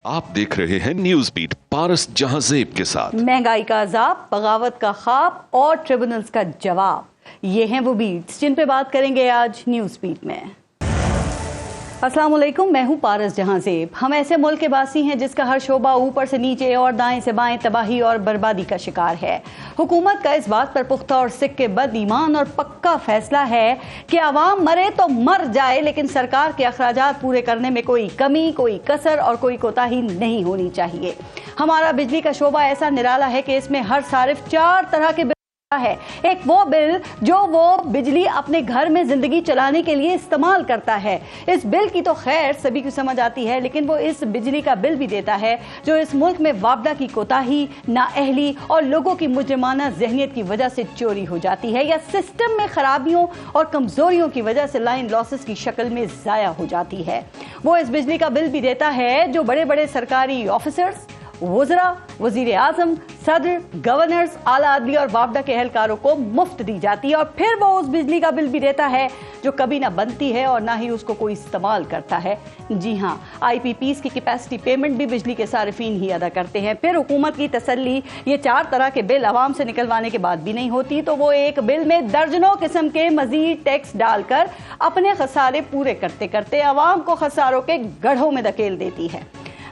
आप देख रहे हैं न्यूज बीट पारस जहांजेब के साथ। महंगाई का अजाब, बगावत का ख्वाब और ट्रिब्यूनल्स का जवाब, ये हैं वो बीट्स जिन पे बात करेंगे आज न्यूज बीट में। अस्सलाम वालेकुम, मैं हूं पारस जहांजेब। हम ऐसे मुल्क के वासी हैं जिसका हर शोबा ऊपर से नीचे और दाएं से बाएं तबाही और बर्बादी का शिकार है। हुकूमत का इस बात पर पुख्ता और सिक्के बद ईमान और पक्का फैसला है कि आवाम मरे तो मर जाए, लेकिन सरकार के अखराजात पूरे करने में कोई कमी, कोई कसर और कोई कोताही नहीं होनी चाहिए। हमारा बिजली का शोबा ऐसा निराला है कि इसमें हर सारिफ 4 तरह के है। एक वो बिल जो वो बिजली अपने घर में जिंदगी चलाने के लिए इस्तेमाल करता है। इस बिल की तो खैर सभी को समझ आती है, लेकिन वो इस बिजली का बिल भी देता है जो इस मुल्क में वापदा की कोताही, नाअहली और लोगों की मुजरिमाना जहनियत की वजह से चोरी हो जाती है या सिस्टम में खराबियों और कमजोरियों की वजह से लाइन लॉसेस की शक्ल में जाया हो जाती है। वो इस बिजली का बिल भी देता है जो बड़े बड़े सरकारी ऑफिसर्स, वज़रा, वज़ीर आज़म, सदर, गवर्नर्स, आला अदली और वापदा के एहलकारों को मुफ्त दी जाती है। और फिर वो उस बिजली का बिल भी देता है जो कभी ना बनती है और ना ही उसको कोई इस्तेमाल करता है। जी हाँ, IPPs की कैपेसिटी पेमेंट भी बिजली के सारिफीन ही अदा करते हैं। फिर हुकूमत की तसल्ली ये 4 तरह के बिल आवाम से निकलवाने के बाद भी नहीं होती, तो वो एक बिल में दर्जनों किस्म के मजीद टैक्स डालकर अपने खसारे पूरे करते करते आवाम को खसारों के गढ़ों में धकेल देती है।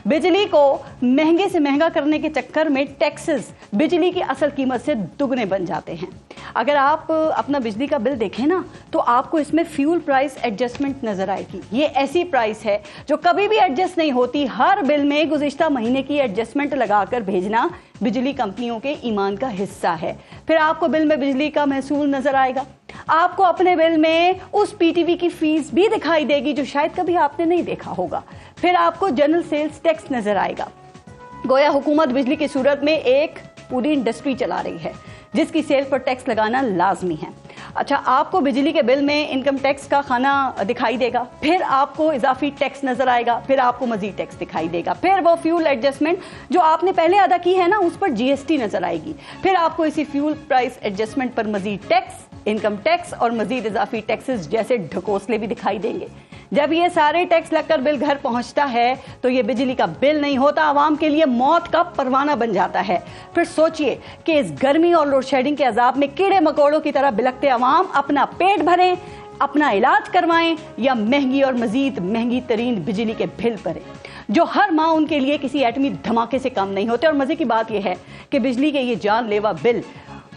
बिजली को महंगे से महंगा करने के चक्कर में टैक्सेस बिजली की असल कीमत से दुगने बन जाते हैं। अगर आप अपना बिजली का बिल देखें ना, तो आपको इसमें फ्यूल प्राइस एडजस्टमेंट नजर आएगी। ये ऐसी प्राइस है जो कभी भी एडजस्ट नहीं होती। हर बिल में गुज़िश्ता महीने की एडजस्टमेंट लगाकर भेजना बिजली कंपनियों के ईमान का हिस्सा है। फिर आपको बिल में बिजली का महसूल नजर आएगा। आपको अपने बिल में उस PTV की फीस भी दिखाई देगी जो शायद कभी आपने नहीं देखा होगा। फिर आपको जनरल सेल्स टैक्स नजर आएगा। गोया हुकूमत बिजली की सूरत में एक पूरी इंडस्ट्री चला रही है जिसकी सेल पर टैक्स लगाना लाजमी है। अच्छा, आपको बिजली के बिल में इनकम टैक्स का खाना दिखाई देगा, फिर आपको इजाफी टैक्स नजर आएगा, फिर आपको मजीद टैक्स दिखाई देगा, फिर वो फ्यूल एडजस्टमेंट जो आपने पहले अदा की है ना, उस पर GST नजर आएगी, फिर आपको इसी फ्यूल प्राइस एडजस्टमेंट पर मजीद टैक्स, इनकम टैक्स और मजीद इजाफी टैक्सेस जैसे ढकोसले भी दिखाई देंगे। जब ये सारे टैक्स लगकर बिल घर पहुंचता है तो ये बिजली का बिल नहीं होता, आवाम के लिए मौत का परवाना बन जाता है। फिर सोचिए कि इस गर्मी और लोड शेडिंग के अजाब में कीड़े मकोड़ों की तरह बिलखते आवाम अपना पेट भरें, अपना इलाज करवाएं या महंगी और मजीद महंगी तरीन बिजली के बिल भरें जो हर माह उनके लिए किसी एटमी धमाके से कम नहीं होते। और मजे की बात यह है कि बिजली के ये जानलेवा बिल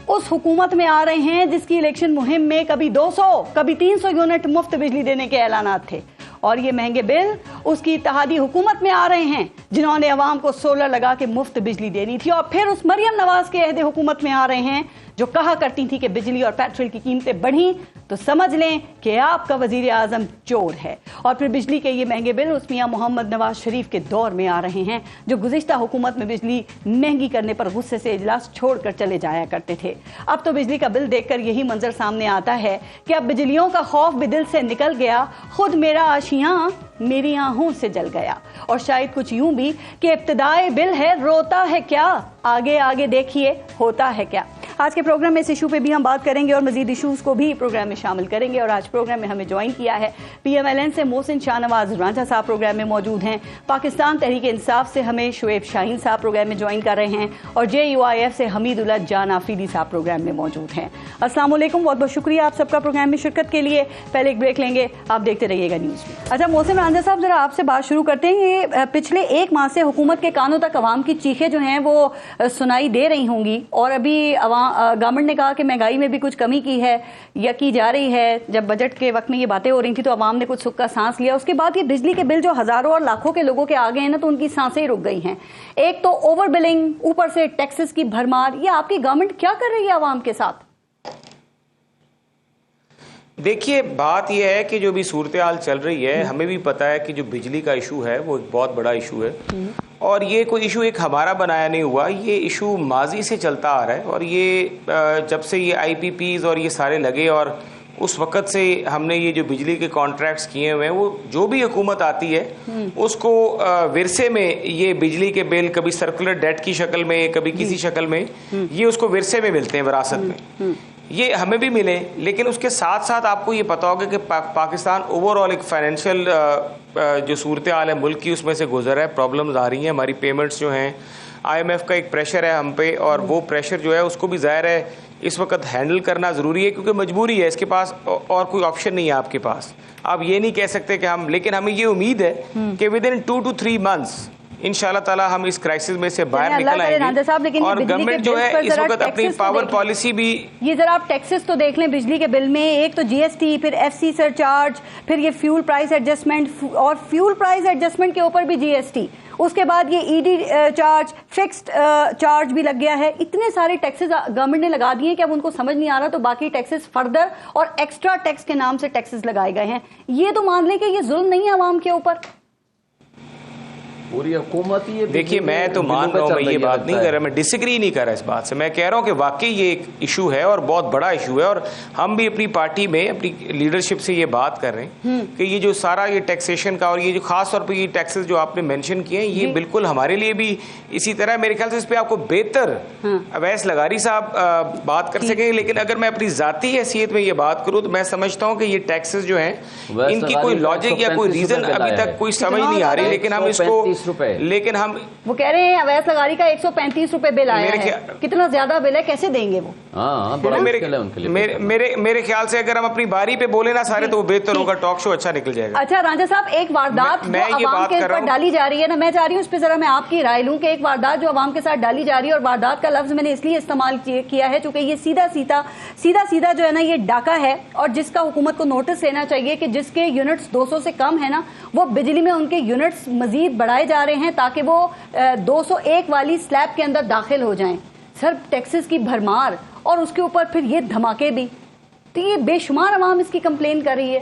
उस हुकूमत में आ रहे हैं जिसकी इलेक्शन मुहिम में कभी 200 कभी 300 यूनिट मुफ्त बिजली देने के ऐलानात थे। और ये महंगे बिल उसकी इत्तेहादी हुकूमत में आ रहे हैं जिन्होंने अवाम को सोलर लगा के मुफ्त बिजली देनी थी। और फिर उस मरियम नवाज के अहदे हुकूमत में आ रहे हैं जो कहा करती थी कि बिजली और पेट्रोल की कीमतें बढ़ी तो समझ लें कि आपका वजीर आजम चोर है। और फिर बिजली के ये महंगे बिल उस मियां मोहम्मद नवाज शरीफ के दौर में आ रहे हैं जो गुज़िश्ता हुकूमत में बिजली महंगी करने पर गुस्से से इजलास छोड़कर चले जाया करते थे। अब तो बिजली का बिल देखकर यही मंजर सामने आता है कि अब बिजलियों का खौफ भी दिल से निकल गया, खुद मेरा आशियां मेरी आहों से जल गया। और शायद कुछ यूं भी कि इब्तिदाई बिल है, रोता है क्या, आगे आगे देखिए होता है क्या। आज के प्रोग्राम में इस इशू पे भी हम बात करेंगे और मजीद इशूज को भी प्रोग्राम में शामिल करेंगे। और आज प्रोग्राम में हमें ज्वाइन किया है PMLN से मोहसिन शाहनवाज रांझा साहब प्रोग्राम में मौजूद हैं। पाकिस्तान तहरीक इंसाफ से हमें शुएब शाहीन साहब प्रोग्राम में ज्वाइन कर रहे हैं और JUIF से हमीदुल्लाह जान आफरीदी साहब प्रोग्राम में मौजूद हैं। अस्सलाम वालेकुम, बहुत बहुत शुक्रिया आप सबका प्रोग्राम में शिरकत के लिए। पहले एक ब्रेक लेंगे, आप देखते रहिएगा न्यूज़ में। अच्छा मोहसिन रांझा साहब, जरा आपसे बात शुरू करते हैं। ये पिछले 1 माह से हुकूमत के कानों तक अवाम की चीखें जो हैं वो सुनाई दे रही होंगी और अभी गवर्नमेंट ने कहा कि महंगाई में भी कुछ कमी की है या की जा रही है। जब बजट के वक्त में ये बातें हो रही थी तो अवाम ने कुछ सुख का सांस लिया। उसके बाद ये बिजली के बिल जो हजारों और लाखों के लोगों के आ गए हैं ना, तो उनकी सांसें ही रुक गई हैं। एक तो ओवर बिलिंग, ऊपर से टैक्सेस की भरमार। ये आपकी गवर्नमेंट क्या कर रही है अवाम के साथ? देखिए, बात यह है कि जो भी सूरत हाल चल रही है, हमें भी पता है कि जो बिजली का इशू है वो एक बहुत बड़ा इशू है और ये कोई इशू एक हमारा बनाया नहीं हुआ, ये इशू माजी से चलता आ रहा है। और ये जब से ये IPPs और ये सारे लगे और उस वक़्त से हमने ये जो बिजली के कॉन्ट्रैक्ट्स किए हुए हैं, वो जो भी हुकूमत आती है उसको विरसे में ये बिजली के बिल कभी सर्कुलर डेट की शक्ल में, कभी किसी शक्ल में, ये उसको विरसे में मिलते हैं, विरासत में। یہ ہمیں بھی ملے، لیکن اس کے ساتھ ساتھ آپ کو یہ پتا ہوگا کہ پاکستان اوور آل ایک فائنینشیل جو صورتحال ہے ملک کی اس میں سے گزر ہے، پرابلمز آ رہی ہیں، ہماری پیمنٹس جو ہیں، آئی ایم ایف کا ایک پریشر ہے ہم پہ، اور وہ پریشر جو ہے اس کو بھی ظاہر ہے اس وقت ہینڈل کرنا ضروری ہے، کیونکہ مجبوری ہے، اس کے پاس اور کوئی آپشن نہیں ہے آپ کے پاس. آپ یہ نہیں کہہ سکتے کہ ہم، لیکن ہمیں یہ امید ہے کہ ود ان 2 to 3 months انشاءاللہ تعالیٰ ہم اس کرائسس میں سے باہر نکل آئیں گے. اور گورنمنٹ جو ہے اس وقت اپنی پاور پالیسی بھی، یہ ذرا آپ ٹیکسز تو دیکھ لیں بجلی کے بل میں، ایک تو جی ایس ٹی، پھر ایف سی سر چارج، پھر یہ فیول پرائز ایڈجسٹمنٹ، اور فیول پرائز ایڈجسٹمنٹ کے اوپر بھی جی ایس ٹی، اس کے بعد یہ E D charge, fixed charge بھی لگ گیا ہے. اتنے سارے ٹیکسز گورنمنٹ نے لگا دیے کہ اب ان کو سمجھ نہیں آ رہا، تو باقی ٹیکسز فردر اور ایکسٹرا ٹیکس کے نام سے ٹیکسز لگائے گئے ہیں. یہ تو مان لیں کہ یہ ظلم نہیں ہے عوام کے اوپر. پوری حکومت ہی، دیکھیے میں تو مان رہا ہوں، میں یہ بات نہیں کر رہا، میں ڈس ایگری نہیں کر رہا اس بات سے. میں کہہ رہا ہوں کہ واقعی یہ ایک ایشو ہے اور بہت بڑا ایشو ہے، اور ہم بھی اپنی پارٹی میں اپنی لیڈرشپ سے یہ بات کر رہے ہیں کہ یہ جو سارا یہ ٹیکسیشن کا، اور یہ جو خاص طور پہ یہ ٹیکسز جو آپ نے مینشن کیے ہیں، یہ بالکل ہمارے لیے بھی اسی طرح، میرے خیال سے اس پہ آپ کو بہتر اویس لغاری صاحب بات کر سکیں. لیکن اگر میں اپنی ذاتی حیثیت میں یہ بات کروں تو میں سمجھتا ہوں کہ یہ ٹیکسز جو ہیں ان کی کوئی لاجک یا کوئی ریزن ابھی تک کوئی سمجھ نہیں آ رہی، لیکن ہم اس کو، لیکن وہ کہہ رہے ہیں اویس لغاری کا 135 روپے بل آیا ہے. کتنا زیادہ بل ہے، کیسے دیں گے وہ؟ میرے خیال سے اگر ہم اپنی باری پہ بولے نا سارے تو وہ بہتر ہوگا، ٹاک شو اچھا نکل جائے گا. اچھا رانجھا صاحب، ایک واردات جو عوام کے اوپر ڈالی جا رہی ہے نا، میں چاہ رہی ہوں اس پہ ذرا میں آپ کی رائے لوں کہ ایک واردات جو عوام کے ساتھ ڈالی جا رہی ہے، اور واردات کا لفظ میں نے اس لیے استعمال کیا ہے چونکہ یہ سیدھا جو ہے نا یہ ڈاکہ ہے، اور جس کا حکومت کو نوٹس لینا چاہیے کہ جس کے یونٹس 200 سے کم ہے نا، وہ بجلی میں ان کے یونٹس مزید بڑھائے جا رہے ہیں تاکہ وہ 201 والی سلیب کے اندر داخل ہو جائیں. سر ٹیکسز کی بھرمار اور اس کے اوپر پھر یہ دھماکے بھی، تو یہ بے شمار عوام اس کی کمپلین کر رہی ہے.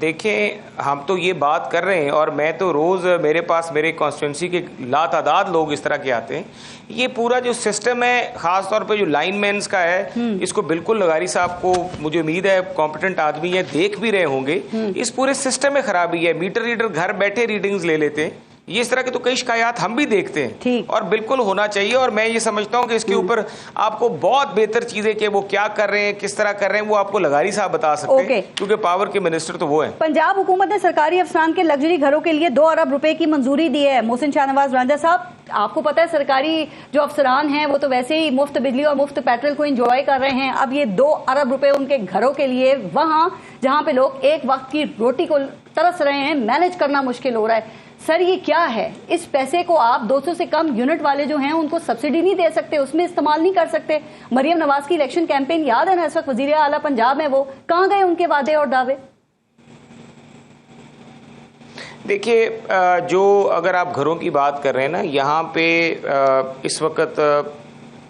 دیکھیں ہم تو یہ بات کر رہے ہیں، اور میں تو روز میرے پاس میرے کانسٹیٹوئنسی کے لاتعداد لوگ اس طرح کے آتے ہیں. یہ پورا جو سسٹم ہے، خاص طور پہ جو لائن مینز کا ہے، اس کو بالکل لغاری صاحب کو مجھے امید ہے کمپیٹنٹ آدمی ہے، دیکھ بھی رہے ہوں گے، اس پورے سسٹم میں خرابی ہے. میٹر ریڈر گھر بیٹھے ریڈنگز لے لیتے ہیں، یہ اس طرح کے تو کئی شکایات ہم بھی دیکھتے ہیں، اور بالکل ہونا چاہیے. اور میں یہ سمجھتا ہوں کہ اس کے اوپر آپ کو بہت بہتر چیزیں کہ وہ کیا کر رہے ہیں، کس طرح کر رہے ہیں، وہ آپ کو لغاری صاحب بتا سکتے ہیں، کیونکہ پاور کے منسٹر تو وہ ہیں. پنجاب حکومت نے سرکاری افسران کے لگژری گھروں کے لیے 2 ارب روپے کی منظوری دی ہے. محسن شاہ نواز رانجھا صاحب، آپ کو پتا ہے سرکاری جو افسران ہیں وہ تو ویسے ہی مفت بجلی اور مفت پیٹرول کو انجوائے کر رہے ہیں. اب یہ 2 ارب روپے ان کے گھروں کے لیے، وہاں جہاں پہ لوگ ایک وقت کی روٹی کو ترس رہے ہیں، مینج کرنا مشکل ہو رہا ہے. سر یہ کیا ہے؟ اس پیسے کو آپ 200 سے کم یونٹ والے جو ہیں ان کو سبسڈی نہیں دے سکتے، اس میں استعمال نہیں کر سکتے. مریم نواز کی الیکشن کیمپین یاد ہے نا، اس وقت وزیر اعلیٰ پنجاب میں، وہ کہاں گئے ان کے وعدے اور دعوے؟ دیکھیے جو اگر آپ گھروں کی بات کر رہے ہیں نا، یہاں پہ اس وقت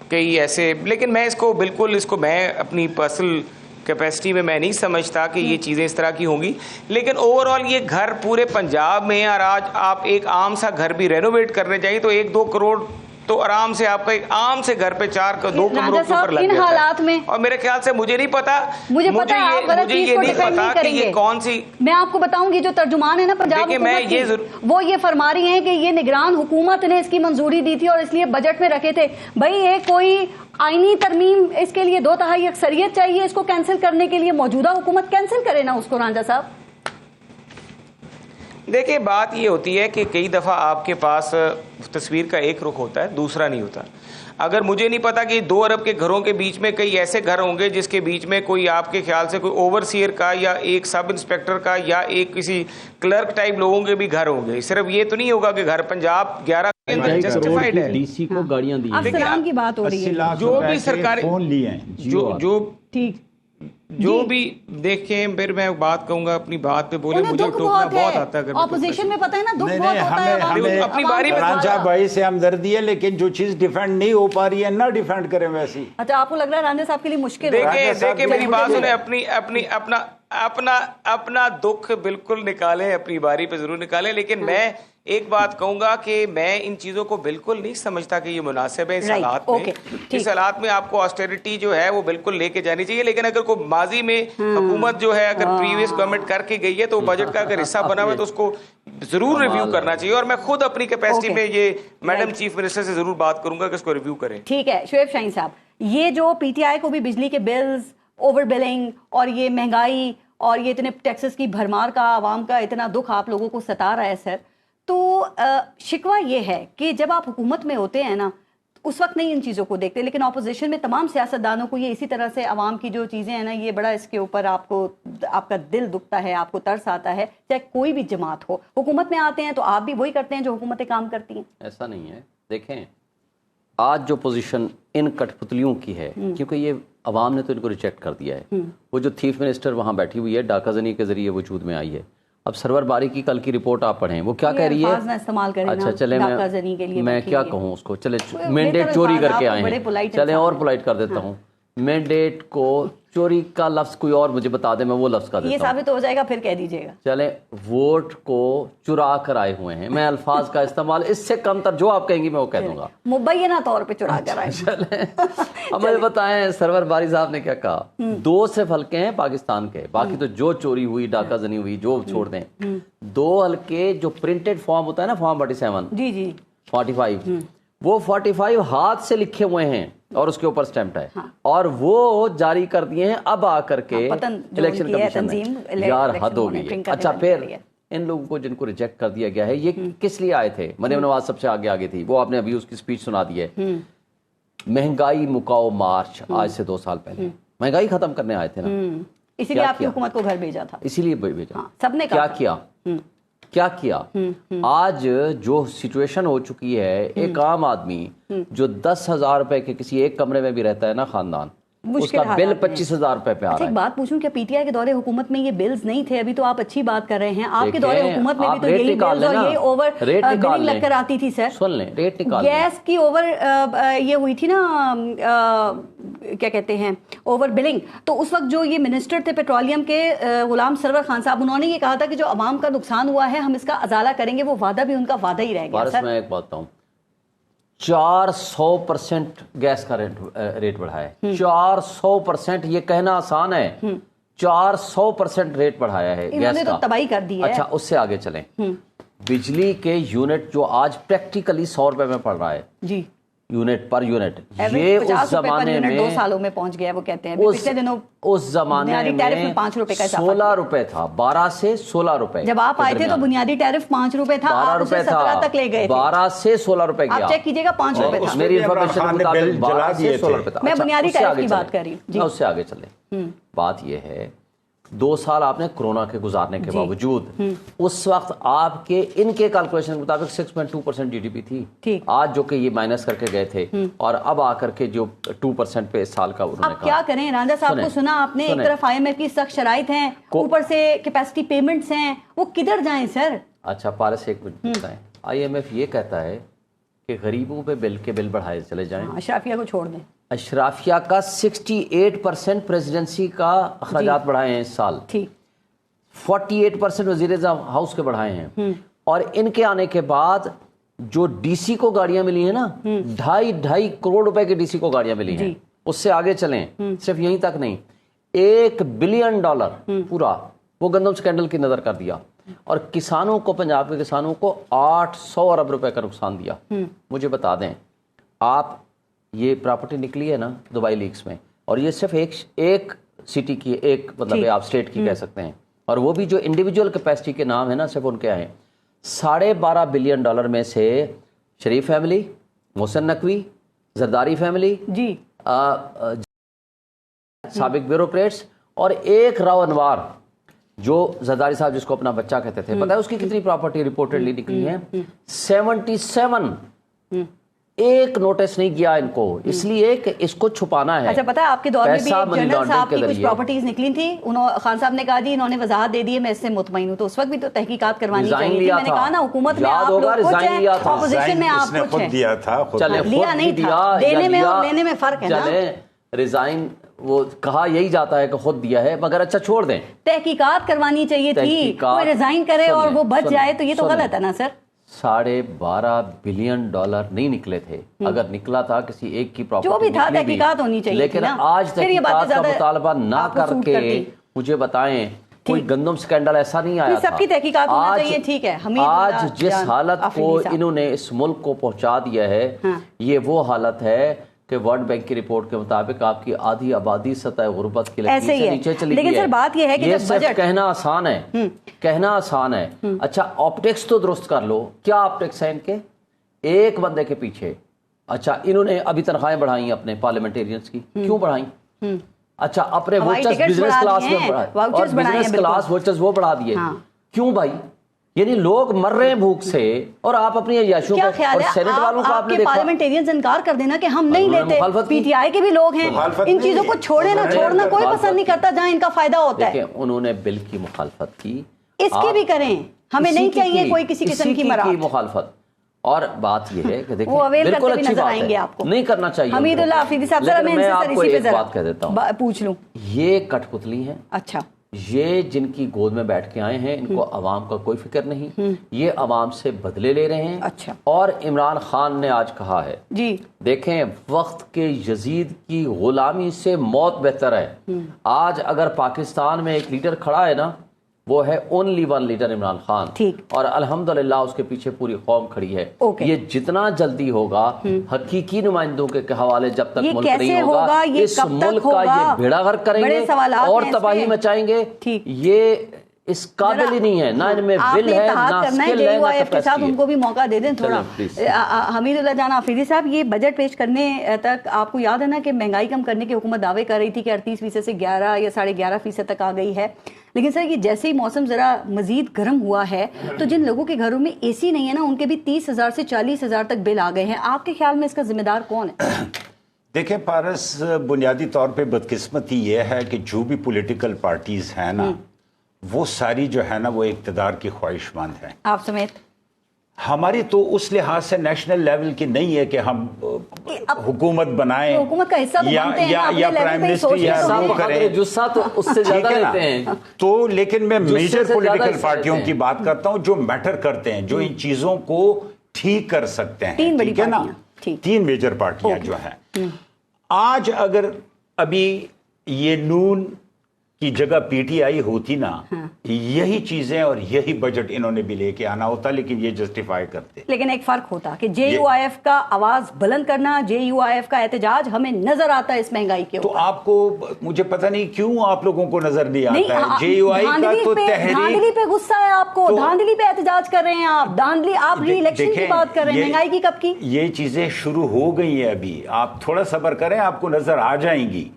کئی ایسے، لیکن میں اس کو بالکل، اس کو میں اپنی پرسنل کیپیسٹی میں نہیں سمجھتا کہ یہ چیزیں اس طرح کی ہوں گی. لیکن اوور آل یہ گھر پورے پنجاب میں، اور آج آپ ایک عام سا گھر بھی رینوویٹ کرنے چاہیے تو 1-2 کروڑ تو آرام سے آپ کا ایک عام سے گھر پہ 2 کمروں کے اوپر لگ ان حالات میں. اور میرے خیال سے مجھے نہیں پتا، مجھے یہ نہیں پتا کہ یہ کون سی، میں آپ کو بتاؤں گی جو ترجمان ہے نا پنجاب حکومت کی، وہ یہ فرما رہی ہیں کہ یہ نگران حکومت نے اس کی منظوری دی تھی اور اس لیے بجٹ میں رکھے تھے. بھائی ایک کوئی آئینی ترمیم، اس کے لیے 2/3 اکثریت چاہیے اس کو کینسل کرنے کے لیے. موجودہ حکومت کینسل کرے نا اس کو رانجھا صاحب. دیکھیں بات یہ ہوتی ہے کہ کئی دفعہ آپ کے پاس تصویر کا ایک رخ ہوتا ہے، دوسرا نہیں ہوتا. اگر مجھے نہیں پتا کہ 2 ارب کے گھروں کے بیچ میں کئی ایسے گھر ہوں گے جس کے بیچ میں کوئی آپ کے خیال سے کوئی اوورسیئر کا یا ایک سب انسپیکٹر کا یا ایک کسی کلرک ٹائپ لوگوں کے بھی گھر ہوں گے. صرف یہ تو نہیں ہوگا کہ گھر پنجاب 11 کے اندر جسٹیفائڈ ہے. ڈی سی کو گاڑیاں دی، افسران کی بات ہو رہی ہے، جو بھی سرکاری فون لیے ہیں، جو ٹھیک جو بھی دیکھیں. پھر میں بات کہوں گا اپنی بات پہ بولے، مجھے ٹوکنا بہت آتا ہے. اپوزیشن میں پتہ ہے نا دکھ بہت ہوتا ہے. ہمیں اپنی باری میں رانجھا بھائی سے ہمدردی ہے، لیکن جو چیز ڈیفینڈ نہیں ہو پا رہی ہے نہ ڈیفینڈ کریں ویسی. اچھا آپ کو لگ رہا ہے رانجھا صاحب کے لیے مشکل ہے؟ دیکھیں میری بات سنیں، اپنا अपना दुख बिल्कुल निकालें, अपनी बारी पे जरूर निकालें, लेकिन मैं एक बात कहूंगा कि मैं इन चीजों को बिल्कुल नहीं समझता कि ये मुनासिब है इस हालात में। इस हालात में आपको ऑस्टेरिटी जो है वो बिल्कुल लेके जानी चाहिए, लेकिन अगर कोई माजी में हुकूमत जो है अगर प्रीवियस गवर्नमेंट करके गई है तो बजट का अगर हिस्सा बना हुआ है तो उसको जरूर रिव्यू करना चाहिए। और मैं खुद अपनी कैपेसिटी में ये मैडम चीफ मिनिस्टर से जरूर बात करूंगा कि इसको रिव्यू करें। ठीक है शुएब शाहीन साहब, ये जो पीटीआई को भी बिजली के बिल्स, ओवर बिलिंग और ये महंगाई और ये इतने टैक्सेस की भरमार का आवाम का इतना दुख आप लोगों को सता रहा है सर, तो शिकवा ये है कि जब आप हुकूमत में होते हैं ना उस वक्त नहीं इन चीज़ों को देखते, लेकिन अपोजिशन में तमाम सियासतदानों को ये इसी तरह से आवाम की जो चीज़ें हैं ना ये बड़ा इसके ऊपर आपको आपका दिल दुखता है, आपको तरस आता है, चाहे कोई भी जमात हो। हुकूमत में आते हैं तो आप भी वही करते हैं जो हुकूमतें काम करती हैं। ऐसा नहीं है, देखें आज जो पोजीशन इन कठपुतलियों की है, क्योंकि ये अवाम ने तो इनको रिजेक्ट कर दिया है। वो जो चीफ मिनिस्टर वहाँ बैठी हुई है डाका जनी के जरिए वजूद में आई है। अब सरवर बारी की कल की रिपोर्ट आप पढ़ें, वो क्या कह रही है, इस्तेमाल करें अच्छा चले मैं क्या कहूँ उसको, चले मैंडेट चोरी करके आए हैं, चले और पोलाइट कर देता हूँ, मैंडेट को चोरी का लफ्ज कोई और मुझे बता दे, मैं वो लफ्ज का देता हूं। ये साबित हो जाएगा फिर कह दीजिएगा। चले वोट को चुरा कर आए हुए हैं, मैं अल्फाज का इस्तेमाल इससे कम तर जो आप कहेंगी मैं वो कह दूंगा, मुबैना तौर पे चुरा कर आए। चले अब मुझे बताएं सरवर बारी साहब ने क्या कहा, 2 सिर्फ हल्के हैं पाकिस्तान के, बाकी तो जो चोरी हुई डाका जनी हुई जो छोड़ दें, 2 हल्के जो प्रिंटेड फॉर्म होता है ना फॉर्म 47 जी जी 45 वो 45 हाथ से लिखे हुए हैं और उसके ऊपर स्टैम्प्ड है। हाँ। और वो जारी कर दिए हैं अब आकर के इलेक्शन कमीशन ने। यार हद हो गई है। अच्छा फिर इन लोगों को जिनको रिजेक्ट कर दिया गया है ये किस लिए आए थे, मरियम नवाज सबसे आगे आगे थी, वो आपने अभी उसकी स्पीच सुना दी है, महंगाई मुकाओ मार्च आज से 2 साल पहले महंगाई खत्म करने आए थे ना, इसीलिए आपकी हुकूमत को घर भेजा था, इसीलिए भेजा। सबने क्या किया, क्या किया? आज जो सिचुएशन हो चुकी है, एक आम आदमी जो 10,000 रुपए के किसी एक कमरे में भी रहता है ना खानदान, उसका बिल 25,000 रुपए पे आ रहा है। एक बात पूछूं, क्या पीटीआई के दौरे हुकूमत में ये बिल्स नहीं थे? अभी तो आप अच्छी बात कर रहे हैं, आपके दौरे हुकूमत में भी तो यही बिल्स और ये ओवर बिलिंग लगकर आती थी सर। सुन लें, रेट निकाल गैस की ओवर ये हुई थी ना, क्या कहते हैं ओवर बिलिंग, तो उस वक्त जो ये मिनिस्टर थे पेट्रोलियम के गुलाम सरवर खान साहब, उन्होंने ये कहा था कि जो अवाम का नुकसान हुआ है हम इसका अजाला करेंगे, वो वादा भी उनका वादा ही रह गया। मैं एक बात बताऊं, 400% गैस का रेट बढ़ाया है, 400%, ये कहना आसान है, 400% रेट बढ़ाया है गैस का, तो तबाही कर दी है। अच्छा उससे आगे चलें, बिजली के यूनिट जो आज प्रैक्टिकली 100 रुपए में पड़ रहा है जी, यूनिट पर यूनिट, ये उस जमाने में 2 सालों में पहुंच गया, वो कहते हैं पिछले दिनों उस जमाने में 5 रुपए का 16 रुपए था, 12 से 16 रुपए। जब आप आए थे तो बुनियादी टैरिफ 5 रुपए था, 12 रुपए था, 17 तक ले गए, 12 से 16 रुपए गया, आप चेक कीजिएगा 5 रुपए था, मेरी इन्फॉर्मेशन के मुताबिक 12 से 16 रुपए था। मैं बुनियादी टैरिफ की बात कर रही हूँ। उससे आगे चले, बात ये है 2 साल आपने कोरोना के गुजारने के बावजूद, उस वक्त आपके इनके कैलकुलेशन के मुताबिक 6.2% जीडीपी थी, आज जो कि ये माइनस करके गए थे, और अब आकर के जो 2% पे इस साल का उन्होंने कहा। क्या करें रांझा साहब को सुना आपने, एक तरफ IMF की सख्त शराइत हैं, ऊपर से कैपेसिटी पेमेंट्स हैं, वो किधर जाएं सर? अच्छा पारस एक मिनट बताएं, IMF ये कहता है कि गरीबों पे बिल के बिल बढ़ाए चले जाएं, अशराफिया को छोड़ दें। अशराफिया का 68% प्रेसिडेंसी का अखराजात बढ़ाए हैं इस साल, 48% वजीर हाउस के बढ़ाए हैं, और इनके आने के बाद जो डीसी को गाड़ियां मिली है ना, 2.5 करोड़ रुपए की डीसी को गाड़ियां मिली हैं। उससे आगे चलें, सिर्फ यहीं तक नहीं, $1 बिलियन पूरा वो गंदम स्कैंडल की नजर कर दिया, और किसानों को, पंजाब के किसानों को 800 अरब रुपए का नुकसान दिया। मुझे बता दें, आप ये प्रॉपर्टी निकली है ना दुबई लीक्स में, और ये सिर्फ एक सिटी की, एक मतलब आप स्टेट की कह सकते हैं, और वो भी जो इंडिविजुअल कैपेसिटी के नाम है ना, सिर्फ उनके आए। $12.5 बिलियन में से शरीफ फैमिली, मोहसिन नकवी, जरदारी फैमिली जी, साबिक ब्यूरोक्रेट्स, और एक राव अनवार जो जरदारी साहब जिसको अपना बच्चा कहते थे, पता है उसकी कितनी प्रॉपर्टी रिपोर्टेडली निकली है? 77। एक नोटिस नहीं किया इनको, इसलिए कि इसको छुपाना है। अच्छा पता है आपके दौर में भी जनरल साहब की कुछ प्रॉपर्टीज निकली थी, उन्होंने खान साहब ने कहा जी इन्होंने वजाहत दे दी है, मैं इससे मुतमईन हूं, तो उस वक्त भी तो तहकीकात करवानी चाहिए थी। मैंने कहा ना हुकूमत में आप लोग कुछ हैं, ऑपोजिशन में आप कुछ हैं। दिया था, लिया नहीं था, देने में और लेने में फर्क है ना। रिजाइन وہ کہا یہی جاتا ہے کہ خود دیا ہے، مگر اچھا چھوڑ دیں، تحقیقات کروانی چاہیے تھی، کوئی ریزائن کرے اور وہ بچ جائے تو یہ تو غلط ہے نا سر۔ $12.5 بلین نہیں نکلے تھے، اگر نکلا تھا کسی ایک کی پراپرٹی جو بھی تھا تحقیقات ہونی چاہیے، لیکن آج تحقیقات کا مطالبہ نہ کر کے مجھے بتائیں کوئی گندم سکینڈل ایسا نہیں آیا تھا۔ سب کی تحقیقات ہونا چاہیے، ٹھیک ہے۔ آج جس حالت کو انہوں نے اس ملک کو پہنچا دیا ہے، یہ وہ حالت ہے کہ ورلڈ بینک کی رپورٹ کے مطابق آپ کی آدھی آبادی سطح غربت کی لکیر سے نیچے چلی گئی ہے۔ لیکن سر بات یہ ہے کہ یہ صرف کہنا آسان ہے، کہنا آسان ہے۔ اچھا آپٹکس تو درست کر لو، کیا آپٹکس ہیں ان کے ایک بندے کے پیچھے؟ اچھا انہوں نے ابھی تنخواہیں بڑھائیں اپنے پارلیمنٹیرینز کی، کیوں بڑھائیں؟ اچھا اپنے ووچرز بزنس کلاس میں بڑھائے اور بزنس کلاس ووچرز وہ بڑھا دیے، کیوں بھائی؟ یعنی لوگ مر رہے ہیں بھوک سے اور آپ اپنی عیاشیوں کیا خیال ہے سینٹ والوں کو آپ نے دیکھا؟ پارلیمنٹیرینز انکار کر دینا کہ ہم نہیں لیتے، پی ٹی آئی کے بھی لوگ ہیں، ان چیزوں کو چھوڑے نہ چھوڑنا کوئی پسند نہیں کرتا جہاں ان کا فائدہ ہوتا ہے۔ انہوں نے بل کی مخالفت کی، اس کی بھی کریں، ہمیں نہیں چاہیے کوئی کسی قسم کی مخالفت۔ اور بات یہ ہے کہ دیکھیں وہ اویل بالکل کرتے بھی اچھی نظر بات آئیں گے ہے، آپ کو، نہیں کرنا چاہیے۔ حمید اللہ حفیظی صاحب ذرا میں آپ کو ایک بات کہہ دیتا ہوں، پوچھ لوں، یہ کٹ پتلی ہیں، اچھا یہ جن کی گود میں بیٹھ کے آئے ہیں ان کو عوام کا کوئی فکر نہیں، یہ عوام سے بدلے لے رہے ہیں۔ اچھا اور عمران خان نے آج کہا ہے جی دیکھیں وقت کے یزید کی غلامی سے موت بہتر ہے۔ آج اگر پاکستان میں ایک لیڈر کھڑا ہے نا، وہ ہے only one leader Imran Khan, اور الحمدللہ اس کے پیچھے پوری قوم کھڑی ہے۔ یہ جتنا جلدی ہوگا حقیقی نمائندوں کے حوالے جب تک ملک نہیں ہوگا، اس ملک کا یہ بھیڑا غرق کریں گے اور تباہی مچائیں گے۔ یہ اس قابل ہی نہیں ہے، نہ ان میں ول ہے نہ اسکل ہے نہ کیپیسٹی ہے۔ ان کو بھی موقع دے دیں تھوڑا۔ حمید اللہ جان آفریدی صاحب، یہ بجٹ پیش کرنے تک آپ کو یاد ہے نا کہ مہنگائی کم کرنے کی حکومت دعوے کر رہی تھی کہ 38% سے 11 یا 11.5% تک آ گئی ہے، لیکن سر یہ جیسے ہی موسم ذرا مزید گرم ہوا ہے تو جن لوگوں کے گھروں میں اے سی نہیں ہے نا، ان کے بھی 30,000 سے 40,000 تک بل آ گئے ہیں۔ آپ کے خیال میں اس کا ذمہ دار کون ہے؟ دیکھیں پارس، بنیادی طور پہ بدقسمتی یہ ہے کہ جو بھی پولیٹیکل پارٹیز ہیں نا، وہ ساری جو ہے نا وہ اقتدار کی خواہش مند ہیں، آپ سمیت۔ ہماری تو اس لحاظ سے نیشنل لیول کی نہیں ہے کہ ہم حکومت بنائیں، حکومت کا حصہ تو بنتے ہیں، یا پرائم منسٹر یا وہ کریں، تو اس سے زیادہ لیتے ہیں تو لیکن میں میجر پولیٹیکل پارٹیوں کی بات کرتا ہوں جو میٹر کرتے ہیں، جو ان چیزوں کو ٹھیک کر سکتے ہیں، ٹھیک ہے نا، 3 میجر پارٹیاں جو ہیں۔ آج اگر ابھی یہ نون کی جگہ پی ٹی آئی ہوتی نا، یہی چیزیں اور یہی بجٹ انہوں نے بھی لے کے آنا ہوتا، لیکن یہ جسٹیفائی کرتے۔ لیکن ایک فرق ہوتا کہ جے یو آئی ایف کا آواز بلند کرنا، جے یو آئی ایف کا احتجاج ہمیں نظر آتا ہے اس مہنگائی کے اوپر۔ تو آپ کو مجھے پتہ نہیں کیوں آپ لوگوں کو نظر نہیں آتا ہے جے یو آئی کا تو تحریک۔ دھاندلی پہ غصہ ہے آپ کو، دھاندلی پہ احتجاج کر رہے ہیں آپ، دھاندلی آپ ری الیکشن کی بات کر رہے ہیں، مہنگائی کی کب کی؟ یہ چیزیں شروع ہو گئی ہیں، ابھی آپ تھوڑا صبر کریں، آپ کو نظر آ جائیں گی۔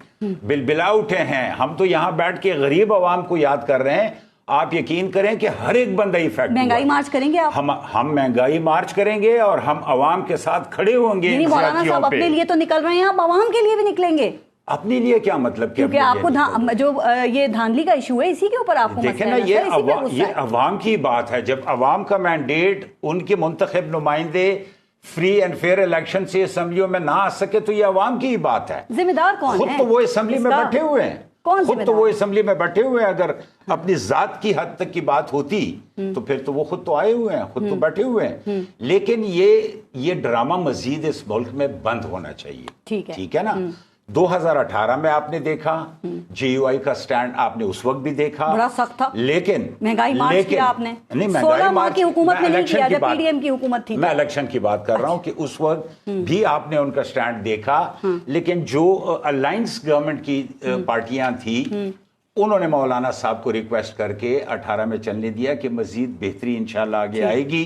بلبلا اٹھے ہیں ہم تو یہاں بیٹھ کے غریب عوام کو یاد کر رہے ہیں، آپ یقین کریں کہ ہر ایک بندہ ایفیکٹ۔ مہنگائی مارچ کریں گے آپ؟ ہم مہنگائی مارچ کریں گے اور ہم عوام کے ساتھ کھڑے ہوں گے۔ مولانا صاحب اپنے لیے تو نکل رہے ہیں، آپ عوام کے لیے بھی نکلیں گے؟ اپنے لیے کیا مطلب؟ کیونکہ آپ کو جو یہ دھاندلی کا ایشو ہے اسی کے اوپر آپ کو دیکھیں نا، یہ عوام کی بات ہے۔ جب عوام کا مینڈیٹ، ان کے منتخب نمائندے فری اینڈ فیئر الیکشن سے اسمبلیوں میں نہ آ سکے تو یہ عوام کی ہی بات ہے۔ ذمہ دار کون ہے؟ خود تو وہ اسمبلی میں بیٹھے ہوئے ہیں، خود تو وہ اسمبلی میں بیٹھے ہوئے ہیں۔ اگر اپنی ذات کی حد تک کی بات ہوتی تو پھر تو وہ خود تو آئے ہوئے ہیں، خود تو بیٹھے ہوئے ہیں۔ لیکن یہ ڈرامہ مزید اس ملک میں بند ہونا چاہیے، ٹھیک ہے نا۔ 2018 میں آپ نے دیکھا جے یو آئی کا سٹینڈ، آپ نے اس وقت بھی دیکھا، بڑا سخت تھا، لیکن مہنگائی مارچ کیا آپ نے؟ نہیں، 16 ماہ کی حکومت میں نہیں کیا جب پی ڈی ایم کی حکومت تھی۔ میں الیکشن کی بات کر رہا ہوں کہ اس وقت بھی آپ نے ان کا سٹینڈ دیکھا، لیکن جو الائنس گورنمنٹ کی پارٹیاں تھی انہوں نے مولانا صاحب کو ریکویسٹ کر کے 18 میں چلنے دیا کہ مزید بہتری انشاءاللہ آگے آئے گی۔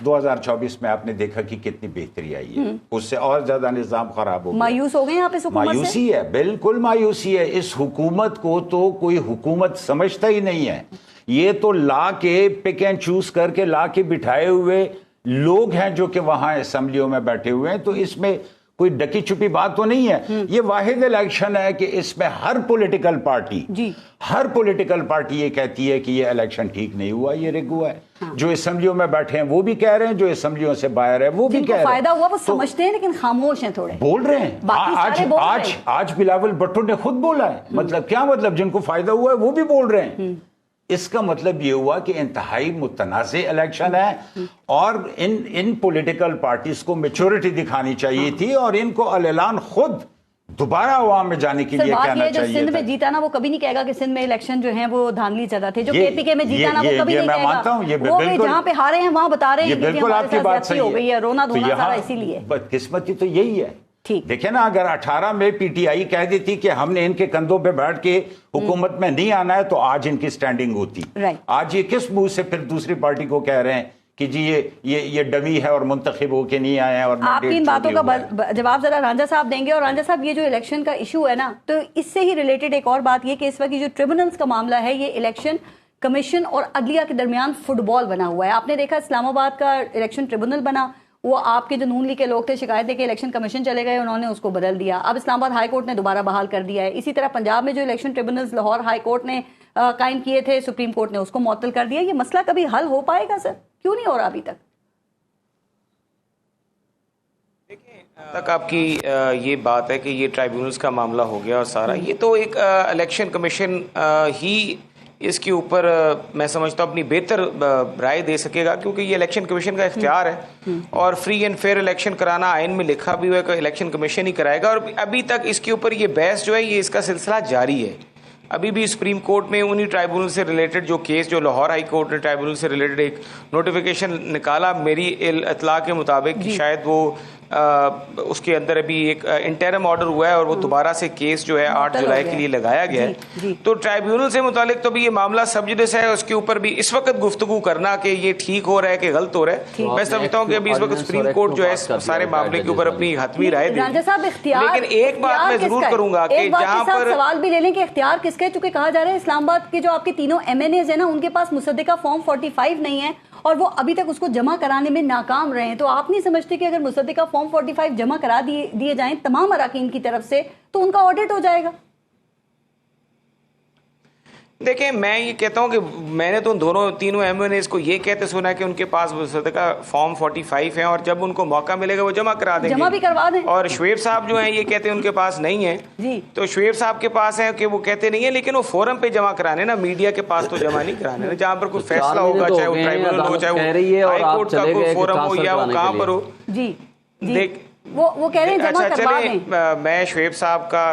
2024 میں آپ نے دیکھا کہ کتنی بہتری آئی ہے، اس سے اور زیادہ نظام خراب ہو گیا۔ مایوس ہو گئے آپ اس حکومت سے؟ مایوسی ہے، بالکل مایوسی ہے۔ اس حکومت کو تو کوئی حکومت سمجھتا ہی نہیں ہے، یہ تو لا کے پک اینڈ چوز کر کے لا کے بٹھائے ہوئے لوگ ہیں جو کہ وہاں اسمبلیوں میں بیٹھے ہوئے ہیں، تو اس میں कोई डकी छुपी बात तो नहीं है। ये वाहिद इलेक्शन है कि इसमें हर पॉलिटिकल पार्टी ये कहती है कि ये इलेक्शन ठीक नहीं हुआ, ये रिग हुआ है। हाँ। जो असेंबलियों में बैठे हैं वो भी कह रहे हैं, जो असेंबलियों से बाहर है वो भी कह रहे हैं। फायदा हुआ वो समझते हैं लेकिन खामोश हैं, थोड़े बोल रहे हैं। आज बिलावल भुट्टो ने खुद बोला है। मतलब क्या मतलब, जिनको फायदा हुआ है वो भी बोल रहे हैं। इसका मतलब ये हुआ कि इंतहाई मुतनाज़े इलेक्शन है और इन पॉलिटिकल पार्टीज को मैच्योरिटी दिखानी चाहिए थी और इनको अल-ऐलान खुद दोबारा अवाम में जाने के लिए कहना चाहिए। जो सिंध में जीता ना, वो कभी नहीं कहेगा कि सिंध में इलेक्शन जो है वो धांधली ज्यादा थे। जो केपीके में जीता ना, वो कभी नहीं कहेगा। वो जहाँ पे हारे हैं वहां बता रहे हैं कि बिल्कुल आपकी बात सही हो गई है, रोना धोना सारा तो इसीलिए। बदकिस्मती तो यही है। देखिए ना, अगर 18 में पीटीआई कह देती कि हमने इनके कंधों पे बैठ के हुकूमत में नहीं आना है, तो आज इनकी स्टैंडिंग होती। आज ये किस मुंह से फिर दूसरी पार्टी को कह रहे हैं कि जी ये डमी है और मुंतखब होके नहीं आए हैं। और आपकी इन बातों का जवाब जरा रांझा साहब देंगे। और रांझा साहब, ये जो इलेक्शन का इशू है ना, तो इससे ही रिलेटेड एक और बात ये कि इस वक्त जो ट्रिब्यूनल्स का मामला है, ये इलेक्शन कमीशन और अदलिया के दरमियान फुटबॉल बना हुआ है। आपने देखा इस्लामाबाद का इलेक्शन ट्रिब्यूनल बना, वो आपके जो नून लीग के लोग थे शिकायत है कि इलेक्शन कमीशन चले गए, उन्होंने उसको बदल दिया। अब इस्लामाबाद हाई कोर्ट ने दोबारा बहाल कर दिया है। इसी तरह पंजाब में जो election tribunals Lahore high court ने कायम किए थे, सुप्रीम कोर्ट ने उसको मुअत्तल कर दिया। ये मसला कभी हल हो पाएगा सर? क्यों नहीं हो रहा अभी तक? तक आपकी ये बात है कि ये ट्राइब्यूनल्स का मामला हो गया और सारा ये तो एक इलेक्शन कमीशन ही इसके ऊपर मैं समझता हूँ अपनी बेहतर राय दे सकेगा, क्योंकि ये इलेक्शन कमीशन का इख्तियार है और फ्री एंड फेयर इलेक्शन कराना आइन में लिखा भी हुआ है कि इलेक्शन कमीशन ही कराएगा। और अभी तक इसके ऊपर ये बहस जो है, ये इसका सिलसिला जारी है। अभी भी सुप्रीम कोर्ट में उन्हीं ट्राइब्यूनल से रिलेटेड जो केस, जो लाहौर हाई कोर्ट ने ट्राइब्यूनल से रिलेटेड एक नोटिफिकेशन निकाला, मेरी इत्तला के मुताबिक कि शायद वो उसके अंदर अभी एक इंटरम ऑर्डर हुआ है और वो दोबारा से केस जो है 8 जुलाई के लिए लगाया गया है। तो ट्राइब्यूनल से मुतालिक तो भी ये मामला सब जुडिस है, उसके ऊपर भी इस वक्त गुफ्तगू करना कि ये ठीक हो रहा है कि गलत हो रहा है, मैं समझता हूँ कि अभी इस वक्त सुप्रीम कोर्ट जो है सारे मामले के ऊपर अपनी हतमी राय दे। लेकिन एक बात मैं जरूर करूंगा कि जहाँ पर सवाल भी ले लें कि इख्तियार किसका है, चूंकि कहा जा रहा है इस्लामाबाद के जो आपके तीनों MNAs है ना, उनके पास मुसद्दिका फॉर्म 45 नहीं है और वो अभी तक उसको जमा कराने में नाकाम रहे हैं। तो आप नहीं समझते कि अगर मुसद्दिका फॉर्म 45 जमा करा दिए जाएं तमाम अराकीन की तरफ से, तो उनका ऑडिट हो जाएगा? देखिए, मैं ये कहता हूँ कि मैंने तो तीनों MNAs को ये कहते सुना है कि उनके पास मुसद्दिका फॉर्म 45 है और जब उनको मौका मिलेगा वो जमा करा देंगे, जमा भी करवा दें। और शुएब साहब जो हैं ये कहते हैं उनके पास नहीं है जी। तो शुएब साहब के पास है कि वो कहते नहीं है, लेकिन वो फोरम पे जमा कराने ना, मीडिया के पास तो जमा नहीं कराने ना, जहाँ पर कोई फैसला होगा, चाहे वो ट्राइब्यूनल हो, चाहे वो हाई कोर्ट का कोई फोरम हो या वो कहाँ पर हो। जी देख वो कह रहे हैं जमा करवा दें। मैं शुएब साहब का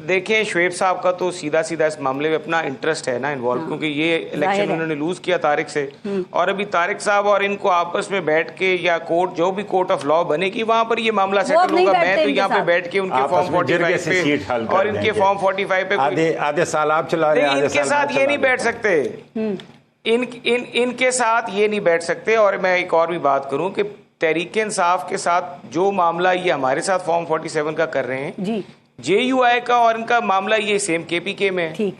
देखिए, शुएब साहब का तो सीधा इस मामले में अपना इंटरेस्ट है ना इन्वॉल्व, क्योंकि ये इलेक्शन उन्होंने लूज किया तारिक से, और अभी तारिक साहब और इनको आपस में बैठ के या कोर्ट जो भी कोर्ट ऑफ लॉ बनेगी वहां पर ये मामला सेटल होगा। मैं तो यहाँ पे बैठ के उनके फॉर्म 45 पे और इनके फॉर्म 45 पे आधे साल आप चला रहे हैं, इनके साथ ये नहीं बैठ सकते, इनके साथ ये नहीं बैठ सकते। और मैं एक और भी बात करूं कि तहरीक इंसाफ के साथ जो मामला ये हमारे साथ फॉर्म 47 का कर रहे हैं जी, JUI का और इनका मामला ये सेम KPK में है,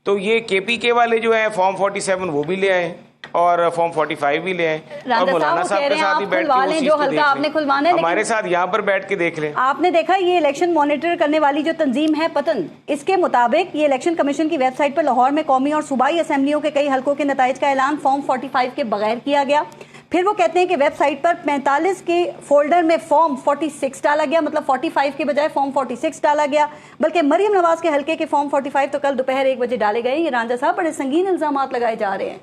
तो ये KPK वाले जो है फॉर्म 47 वो भी ले आए और फॉर्म 45 भी ले आए और मौलाना साहब के साथ ही बैठ के जो हल्का आपने खुलवाना है हमारे साथ यहाँ पर बैठ के देख लें। आपने देखा ये इलेक्शन मॉनिटर करने वाली जो तंजीम है पतन, इसके मुताबिक ये इलेक्शन कमीशन की वेबसाइट पर लाहौर में कौमी और सूबाई असेंबलियों के कई हल्कों के नताइज का ऐलान फॉर्म 45 के बगैर किया गया। फिर वो कहते हैं कि वेबसाइट पर 45 के फोल्डर में फॉर्म 46 डाला गया, मतलब 45 के बजाय फॉर्म 46 डाला गया, बल्कि मरियम नवाज के हल्के के फॉर्म 45 तो कल दोपहर 1 बजे डाले गए। ये रांझा साहब बड़े संगीन इल्जामात लगाए जा रहे हैं।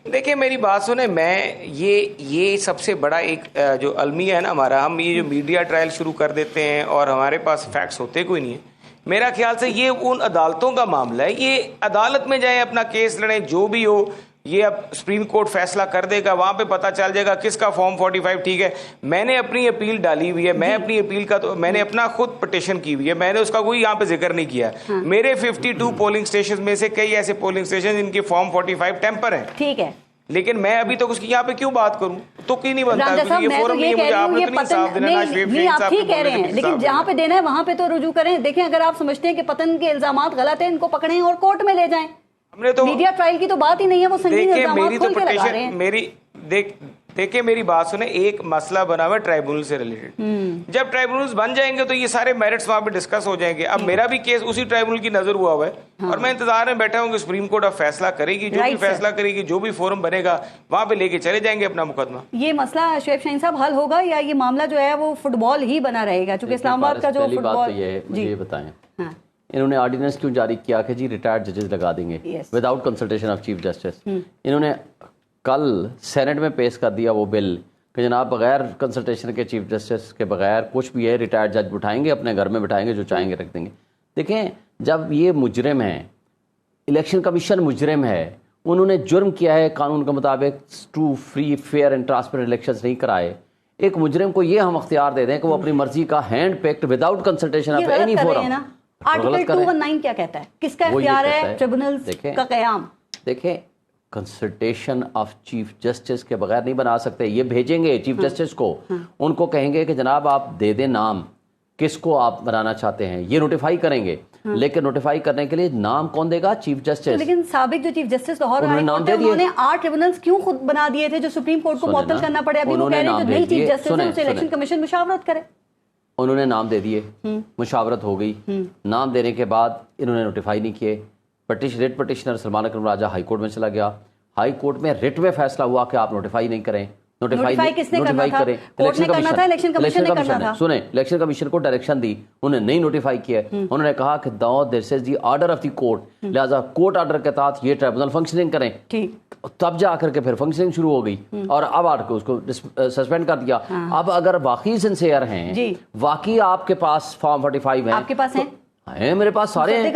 देखिए, मेरी बात सुने, मैं ये सबसे बड़ा एक जो अलमिया है ना हमारा, हम ये जो मीडिया ट्रायल शुरू कर देते हैं और हमारे पास फैक्ट्स होते कोई नहीं है। मेरा ख्याल से ये उन अदालतों का मामला है, ये अदालत में जाए अपना केस लड़ें, जो भी हो, ये अब सुप्रीम कोर्ट फैसला कर देगा, वहां पे पता चल जाएगा किसका फॉर्म 45 ठीक है। मैंने अपनी अपील डाली हुई है, मैं अपनी अपील का तो मैंने अपना खुद पिटीशन की हुई है, मैंने उसका कोई यहाँ पे जिक्र नहीं किया। मेरे 52 पोलिंग स्टेशन में से कई ऐसे पोलिंग स्टेशन जिनके फॉर्म 45 टेम्पर है, ठीक है, लेकिन मैं अभी तक उसकी यहाँ पे क्यों बात करूं, तो क्यों नहीं बनता है, ये फोरम नहीं है, मुझे आपने तो इंसाफ देना ना, नहीं आप ठीक कह रहे हैं, लेकिन जहाँ पे देना है वहां पे तो रुजू करें। देखें, अगर आप समझते हैं कि पतन के इल्जामात गलत है, इनको पकड़ें और कोर्ट में ले जाएं। हमने तो मीडिया ट्रायल की तो बात ही नहीं है, वो संगीन इल्जामात खोल के लगा रहे हैं। دیکھیں میری بات سنیں, ایک مسئلہ بنا ہوا ہے ٹرائبونل سے ریلیٹڈ. جب ٹرائبونلز بن جائیں گے تو یہ سارے میرٹس وہاں پہ ڈسکس ہو جائیں گے. اب میرا بھی کیس اسی ٹرائبونل کی نظر ہوا ہوا ہے اور میں انتظار میں بیٹھا ہوں کہ سپریم کورٹ اب فیصلہ کرے گی, جو بھی فیصلہ کرے گی, جو بھی فورم بنے گا وہاں پہ لے کے چلے جائیں گے اپنا مقدمہ. یہ مسئلہ شعیب شاہین صاحب حل ہوگا یا یہ معاملہ جو ہے وہ فٹ بال ہی بنا رہے گا؟ چونکہ اسلام آباد کا جو فٹ بال, یہ بتائیں انہوں نے آرڈیننس کیوں جاری کیا کہ جی ریٹائرڈ ججز لگا دیں گے without consultation of chief justice. انہوں نے کل سینٹ میں پیش کر دیا وہ بل کہ جناب بغیر کنسلٹیشن کے چیف جسٹس کے بغیر کچھ بھی ہے ریٹائرڈ جج بٹھائیں گے, اپنے گھر میں بٹھائیں گے, جو چاہیں گے رکھ دیں گے. دیکھیں جب یہ مجرم ہیں, الیکشن کمیشن مجرم ہے, انہوں نے جرم کیا ہے قانون کے مطابق to free fair and transparent elections نہیں کرائے, ایک مجرم کو یہ ہم اختیار دے دیں کہ وہ اپنی مرضی کا hand packed without consultation of any forum. Article 219 کیا کہتا ہے؟ کس کا اختیار ہے ٹریبونلز کا قیام؟ دیکھیں کنسلٹیشن آف چیف جسٹس کے بغیر نہیں بنا سکتے. یہ بھیجیں گے چیف جسٹس کو, ان کو کہیں گے کہ جناب آپ دے دیں نام کس کو آپ بنانا چاہتے ہیں, یہ نوٹیفائی کریں گے. لیکن نوٹیفائی کرنے کے لیے نام کون دے گا؟ Chief justice. لیکن سابق جو چیف جسٹس لاہور انہوں نے 8 ٹریبونلز کیوں خود بنا دیے تھے جو سپریم کورٹ کو معطل کرنا پڑے؟ ابھی وہ کہہ رہے ہیں جو نئی چیف جسٹس ہیں ان سے الیکشن کمیشن مشاورت کرے. انہوں نے نام دے دیے, مشاورت ہو گئی, نام دینے کے بعد انہوں نے نوٹیفائی نہیں کیے. ریٹ پٹیشنر سلمان اکرم راجہ ہائی کورٹ میں چلا گیا, ہائی کورٹ میں ریٹ میں فیصلہ ہوا کہ آپ نوٹیفائی نہیں کریں. نوٹیفائی کس نے کرنا تھا؟ الیکشن کمیشن نے کرنا تھا. سنیں, الیکشن کمیشن کو ڈائریکشن دی, انہوں نے نہیں نوٹیفائی کیا. انہوں نے کہا کہ this is the order of the court, لہٰذا کورٹ آرڈر کے تحت یہ ٹریبونل فنکشننگ کریں. تب جا کر کے پھر فنکشننگ شروع ہو گئی اور اب آ کے اس کو سسپینڈ کر دیا. اب اگر واقعی سنسیئر ہیں, واقعی آپ کے پاس فارم 45 ہیں, آپ کے پاس ہیں, میرے پاس سارے ہیں,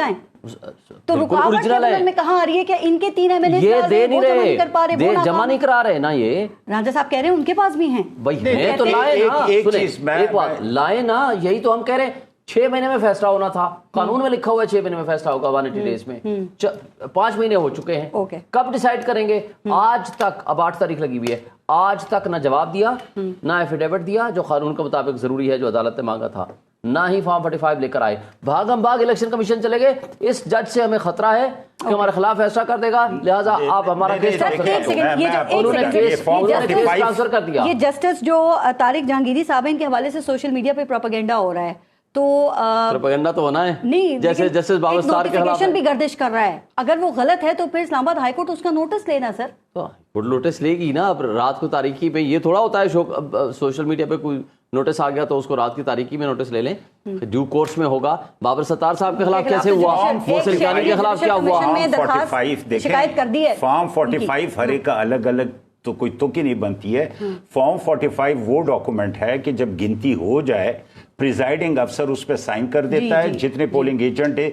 تو رکاوٹ میں کہاں آ رہی ہے کہ ان کے 3 MLA یہ دے نہیں رہے, جمع نہیں کرا رہے نا. یہ راجہ صاحب کہہ رہے ہیں ان کے پاس بھی ہیں بھائی, ہیں تو لائے نا, یہی تو ہم کہہ رہے ہیں. 6 مہینے میں فیصلہ ہونا تھا, قانون میں لکھا ہوا ہے 6 مہینے میں فیصلہ ہوگا, 180 ڈیز میں. 5 مہینے ہو چکے ہیں, کب ڈیسائیڈ کریں گے؟ آج تک, اب 8 تاریخ لگی ہوئی ہے, آج تک نہ جواب دیا, نہ ایفیڈیوٹ دیا جو قانون کے مطابق ضروری ہے, جو عدالت نے مانگا تھا, نہ ہی فارم 45 لے کر آئے. بھاگ ہم بھاگ الیکشن کمیشن چلے گئے. اس جج سے ہمیں خطرہ ہے کہ ہمارے خلاف فیصلہ کر دے گا, لہٰذا آپ ہمارا کیس ٹرانسفر کر دیا. یہ جسٹس جو طارق جہانگیری صاحب ان کے حوالے سے سوشل میڈیا پہ پروپیگنڈا ہو رہا ہے, تو پروپیگنڈا تو ہونا ہے نہیں, جیسے جسٹس بابر ستار کے خلاف بھی گردش کر رہا ہے. اگر وہ غلط ہے تو پھر اسلام آباد ہائی کورٹ اس کا نوٹس لینا. سر نوٹس لے گی نا, اب رات کو تاریخی پہ یہ تھوڑا ہوتا ہے سوشل میڈیا پہ کوئی نوٹس آ گیا تو اس کو رات کی تاریخی میں نوٹس لے لیں, ڈیو کورس میں ہوگا. بابر ستار صاحب کے خلاف کیسے ہوا, محسن کیانی کے خلاف کیا ہوا, شکایت کر دی ہے. فارم 45 ہر ایک کا الگ الگ تو کوئی توکی نہیں بنتی ہے. فارم 45 وہ ڈاکومنٹ ہے کہ جب گنتی ہو جائے پریزائڈنگ افسر اس پہ سائن کر دیتا ہے, جتنے پولنگ ایجنٹ ہے,